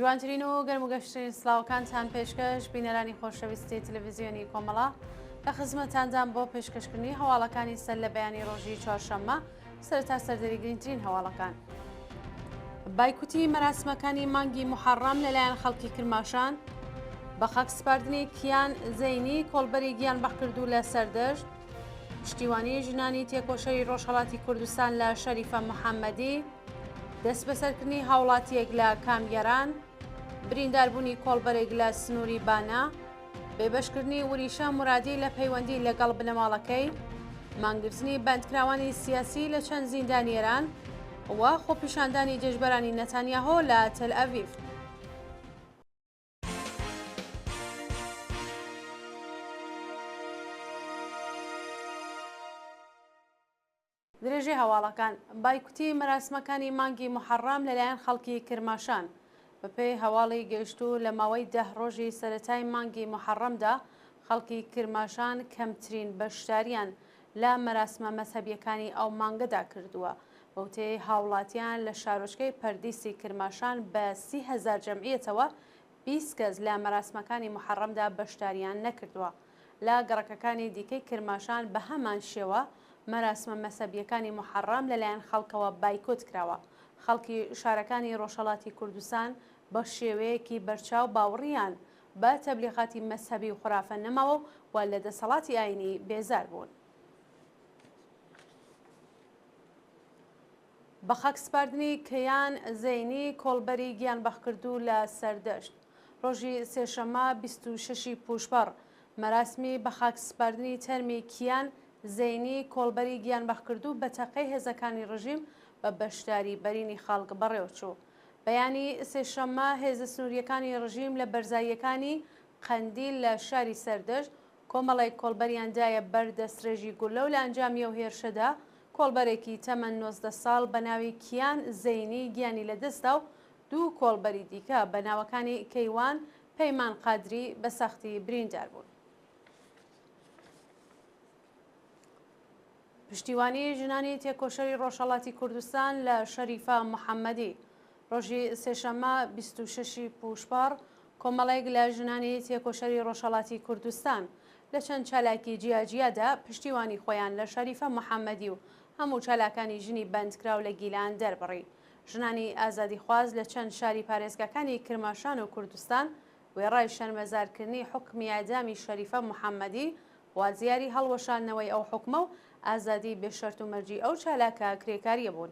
جوانترین و گەرموگەشترین سلااوەکانتان پێشکەش بینەرانی خۆشەویستی تەلەڤیزیۆنی کۆمەڵا لە خزمەتاندان بۆ پێشکەشکردنی هەواڵەکانی سەر لە بەیانی ڕۆژی چوارشەممە سەرەتا سەردەری گرنگترین هەواڵەکان. بایکوتی مەراسمەکانی مانگی محەڕەم لەلایەن خەڵکی کرماشان بە خەک سپاردنی کیان زەینی کۆڵبەری گیان بەخکردو لە سەردەشت، پشتیوانی ژنانی تێکۆشەی ڕۆژهەڵاتی کوردستان لە شەریفە محەممەدی، دەست بەسەرکردنی هاوڵاتیەک لە کامیەران، برینداربوونی کۆڵبەرێک لە سنووری بانە، بێبەشکردنی وریشە مرادی لە پەیوەندی لەگەڵ بنەماڵەکەی، مانگرتنی بەندکراوانی سیاسی لە چەند زیندانیێران و خۆپیشاندانی جێژبەرانی نەتانیاهۆ لە تەل ئەڤیڤ. درێژێ هەواڵەکان بایکوتی مەراسمەکانی مانگی محەڕەم لەلایەن خەڵکی کرماشان بەپێی هەواڵی گەیشتوو لە ماوەی 10 ڕۆژی سەرەتای مانگی محەڕەمدا خەڵکی کرماشان کەمترین بەشداریان لە مەراسمە مەزهەبیەکانی ئەو مانگەدا کردووە. بەوتەی هاوڵاتیان لە شارۆچکەی پەردیسی کرماشان بە 30,000 جەمعیەتەوە 20 کەس لە مەراسمەکانی محەڕەمدا بەشداریان نەکردووە. لە گەڕەکەکانی دیکەی کرماشان بە هەمان شێوە مەراسمە مەسەبیەکانی محەڕەم لەلایەن خەڵکەوە بایکۆت کراوە. خەڵکی شارەکانی ڕۆژهەڵاتی کوردستان بە شێوەیەکی بەرچاو باوەڕیان بە تەبلیغاتی مەزهەبی و خوڕافە نەماوە و لە دەسەڵاتی ئاینی بێزار بوون. بە خەک سپاردنی کەیان زەینی کۆڵبەری گیان بەخکردو لە سەردەشت ڕۆژی سێشەممە 26 پوشپەڕ مەراسمی بە خاک سپاردنی تەرمی کیان زەینی کۆڵبەری گیان بەخکردو بە تەقەی هێزەکانی ڕژیم بە بەشداری بەرینی خەڵک بەڕێوەچوو. بەیانی سێشەممە هێزە سنووریەکانی ڕژیم لە بەرزاییەکانی قەندیل لە شاری سەردەشت کۆمەڵی کۆڵبەریاندایە بەردەستڕێژی گولە و لە ئەنجامی ئەو هێرشەدا کۆڵبەرێکی تەمەن 19 ساڵ بە ناوی کیان زەینی گیانی لەدەستا و دوو کۆڵبەری دیکە بە ناوەکانی کەیوان پەیمان قادری بە سەختی بریندار بوون. پشتیوانی ژنانی تێکۆشەری ڕۆژهەڵاتی کوردستان لە شەریفە محەممەدی ڕۆژی سێشەممە 26 پوشپەڕ کۆمەڵێک لە ژنانی تێکۆشەری ڕۆژهەڵاتی کوردستان لە چەند چالاکی جیاجیادا پشتیوانی خۆیان لە شەریفە محەممەدی و هەموو چالاکانی ژنی بەندکراو لە گیلان دەربڕی. ژنانی ئازادی خواز لە چەند شاری پارێزگاکانی کرماشان و کوردستان وێڕای شەرمەزارکردنی حکمی ئەعدامی شەریفە محەممەدی وازیاری هەڵوەشاندنەوەی ئەو حکمە و ئازادی بێشەرت و مەرجی ئەو چالاکە کرێکاریە بوون.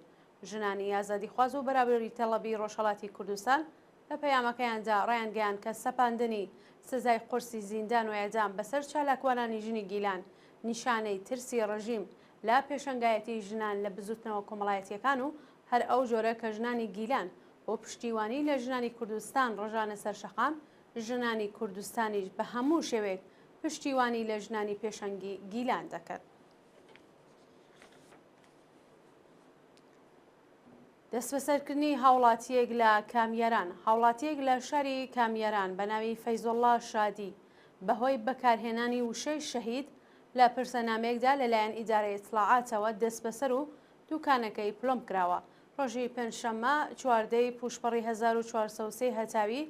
ژنانی ئازادی خواز و بەرابری تەڵەبی ڕۆژهەڵاتی کوردستان لە پەیامەکەیاندا ڕایان گەیاند کە سەپاندنی سزای قورسی زیندان و ئێعدام بەسەر چالاکوانانی ژنی گیلان نیشانەی ترسی ڕژیم لە پێشەنگایەتی ژنان لە بزوتنەوە کۆمەڵایەتیەکان و هەر ئەو جۆرە کە ژنانی گیلان بۆ پشتیوانی لە ژنانی کوردستان ڕۆژانە سەرشەقام ژنانی کوردستانیش بە هەموو شێوێک پشتیوانی لە ژنانی پێشەنگی گیلان دەکەن. دەستبەسەرکردنی هاوڵاتیەک لە کامیەران هاوڵاتیەک لە شاری کامیەران بە ناوی فەیزۆڵڵا شادی بەهۆی بەکارهێنانی وشەی شەهید لە پرسەنامەیەکدا لەلایەن ئیدارەی ئیتڵاعاتەوە دەست بەسەر و دوکانەکەی پلۆم کراوە. ڕۆژی پێنجشەممە 14 پوشپەڕی 1403 هەتاوی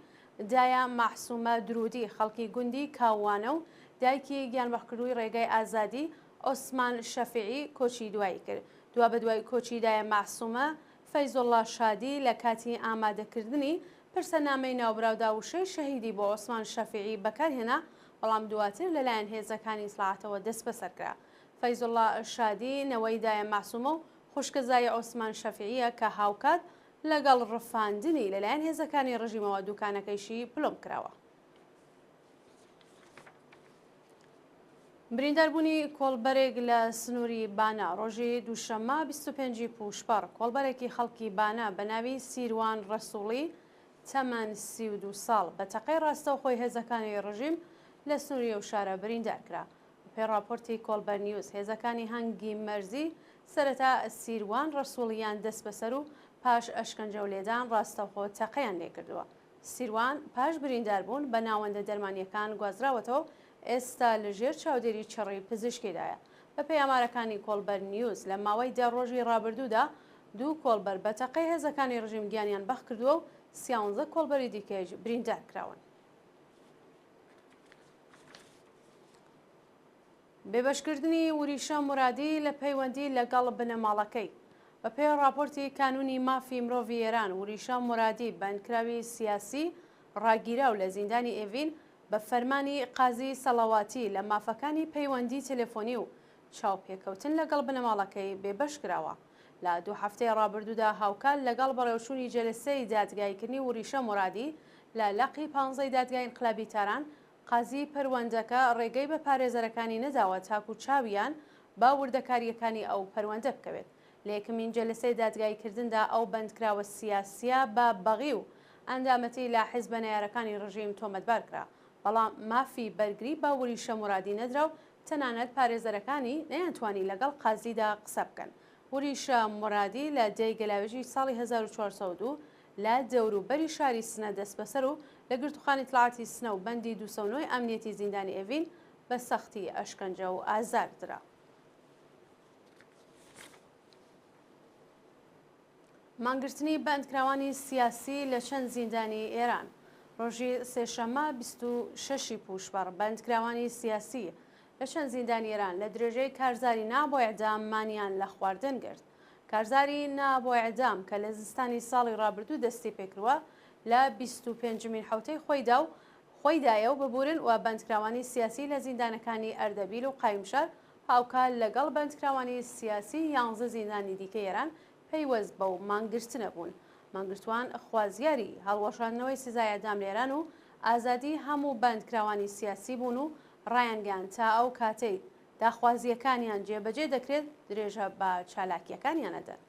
دایە مەحسومە درودی خەڵکی گوندی کاوانە و دایکی گیانبەخکردووی ڕێگای ئازادی ئۆسمان شەفیعی کۆچی دوایی کرد. دوا بە دوای کۆچی دایە مەحسومە فەیزۆڵڵا شادی لە کاتی ئامادەکردنی پرسەنامەی ناوبراودا وشەی شەهیدی بۆ ئۆسمان شەفیعی بەکارهێنا بەڵام دواتر لەلایەن هێزەکانی ئیسلاحاتەوە دەست بەسەرکرا. فەیزۆڵڵا شادی نەوەی دایە مەحسومە و خوشکەزای ئۆسمان شەفیعیە کە هاوکات لەگەڵ ڕفاندنی لەلایەن هێزەکانی ڕژیمەوە دوکانەکەیشی پلۆم کراوە. برینداربوونی کۆڵبەرێک لە سنووری بانە ڕۆژی دووشەممە 25 پوشپەڕ کۆڵبەرێکی خەڵکی بانە بە ناوی سیروان ڕەسووڵی تەمەن 32 ساڵ بە تەقەی ڕاستەوخۆی هێزەکانی ڕژیم لە سنووریە و شارە بریندارکرا. پێی راپۆرتی کۆڵبەر نیوز هێزەکانی هەنگی مەرزی سەرەتا سیروان ڕەسووڵیان دەست بەسەر و پاش ئەشکەنجە و لێدان ڕاستەوخۆ تەقەیان لێکردووە. سیروان پاش برینداربوون بە ناوەندە دەرمانیەکان گوازراوەتەوە ئێستا لەژێر چاودێری چڕی پزیشکیدایە. بە پەیامارەکانی کۆڵبەر نیوز لە ماوەی 10 ڕۆژی ڕابردوودا دوو کۆڵبەر بە تەقەی هێزەکانی ڕژیم گیانیان بەخ کردووە و 13 کۆڵبەری دیکەش بریندار کراون. بێبەشکردنی وریشە مرادی لە پەیوەندی لەگەڵ بنەماڵەکەی. بە پێی راپۆرتی کانونی مافی مرۆڤی ئێران، وریشە مرادی بەندکراوی سیاسی ڕاگیرا و لە زیندانی ئێڤین بە فەرمانی قازی سەڵاواتی لە مافەکانی پەیوەندی تەلەفۆنی و چاوپێکەوتن لەگەڵ بنەماڵەکەی بێبەش کراوە. لە 2 هەفتەی ڕابردوودا هاوکار لەگەڵ بەڕێوەچوونی جەلسەی دادگایکردنی وریشە مرادی لە لەقی 15 دادگای انقلابی تاران قازی پەروەندەکە ڕێگەی بە پارێزەرەکانی نەداوە تاکو چاویان با وردەکاریەکانی ئەو پەروەندە بکەوێت. لە یەکەمین جەلسەی دادگایکردندا ئەو بەندکراوە سیاسیە بە بەغی و ئەندامەتی لە حیزبە نەیارەکانی ڕژیم تۆمەتبار کرا، بەڵام مافی بەرگری با وریشە مرادی نەدرا و تەنانەت پارێزەرەکانی نەیانتوانی لەگەڵ قازیدا قسە بکەن. وریشە مرادی لە 10 گەلاوێژی ساڵی 1402 لە دەوروبەری شاری سنە دەست بەسەر و لە گرتوخانی تڵاتی سنە و بەندی 209 ئەمنیەتی زیندانی ئێڤین بە سەختی ئەشکەنجە و ئازار درا. مانگرتنی بەندکراوانی سیاسی لە چەند زیندانی ئێران. ڕۆژی سێشەممە 26 پوشبەر بەندکراوانی سیاسی لە چەند زیندانی ئێران لە درێژەی کارزاری نابۆ ئەعداممانیان لە خواردن گرت. کارزاری نابۆ ئەعدام کە لە زستانی ساڵی ڕابردوو دەستی پێکردووە لە 25مین حوتەی خۆیدایە و ببورن و بەندکراوانی سیاسی لە زیندانەکانی ئەردەبیل و قایمشار هاوکار لەگەڵ بەندکراوانی سیاسی 11 زیندانی دیکە ئێران پەیوەست بەو مانگرتنە بوون. مانگرتوان خوازیاری هەڵوەشاندنەوەی سزای ئەعدام لە ئێران و ئازادی هەموو بەندکراوانی سیاسی بوون و ڕایانگەیان تا ئەو کاتەی داخوازیەکانیان جێبەجێ دەکرێت درێژە بە چالاکیەکانیانەدەن.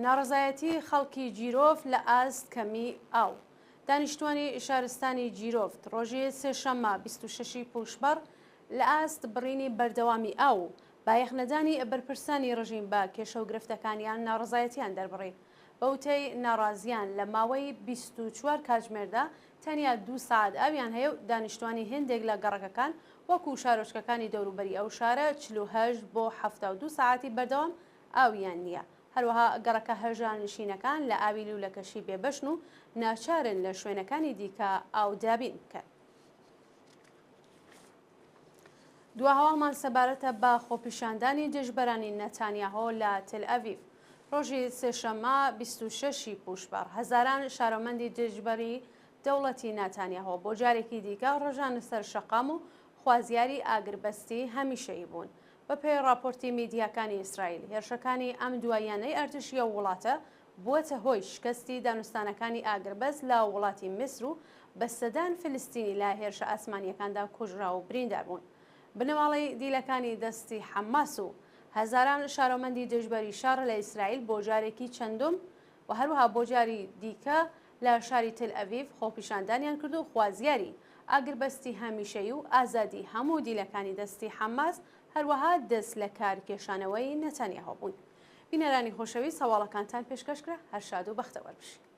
ناڕزایەتی خەڵکی جیرۆف لە ئاست کەمی ئاو. دانیشتوانی شارستانی جیرۆفت ڕۆژی سێشەممە 26 پوشبەر لە ئاست بڕینی بەردەوامی ئاو با یەخنەدانی بەرپرسانی ڕژیم بە کێشە و گرفتەکانیان ناڕزایەتیان دەربڕی. بەوتەی ناڕازیان لە ماوەی 24 کاتژمێردا تەنیا 2 ساعت ئاویان هەیە و دانیشتوانی هێندێک لە گەڕەکەکان وەکو شارۆچکەکانی دەوروبەری ئەو شارە 48 بۆ 72 ساعتی بەردەوام ئاویان نییە. هەروەها گەڕەکە هەژانشینەکان لە ئاوی لوولەکەشی بێبەشن و ناچارن لە شوێنەکانی دیکە ئاودابین بکەن. دوا هەواڵمان سەبارەتە بە خۆپیشاندانی دژبەرانی نەتانیاهۆ لە تل ئەڤیڤ. ڕۆژی سێشەممە 26 پوشبەر هەزاران شارۆمەندی دژبەری دەوڵەتی نەتانیاهۆ بۆ جارێکی دیکە ڕۆژانە سەر شەقام و خوازیاری ئاگربەستی هەمیشەیی بوون. بە پێی راپۆرتی میدیاکانی ئیسرائیل، هێرشەکانی ئەم دواییانەی ئەرتشیە وڵاتە بووەتە هۆی شکستی دانوستانەکانی ئاگربەست لە وڵاتی میسر و بە سەدان فلستینی لە هێرشە ئاسمانیەکاندا کوژرا و بریندار بوون. بنەماڵی دیلەکانی دەستی حەماس و هەزاران شارۆمەندی دژبەری شار لە ئیسرائیل بۆ جارێکی چەندم و هەروەها بۆ جاری دیکە لە شاری تل ئەڤیڤ خۆپیشاندانیان کرد و خوازیاری ئاگربەستی هەمیشەیی و ئازادی هەموو دیلەکانی دەستی حەماس هەروەها دەست لە کارکێشانەوەی نەتانیاهۆ بوون. بینەرانی خۆشەویست هەواڵەکانتان پێشکەشکرا، هەر شاد و بەختەوەر بشین.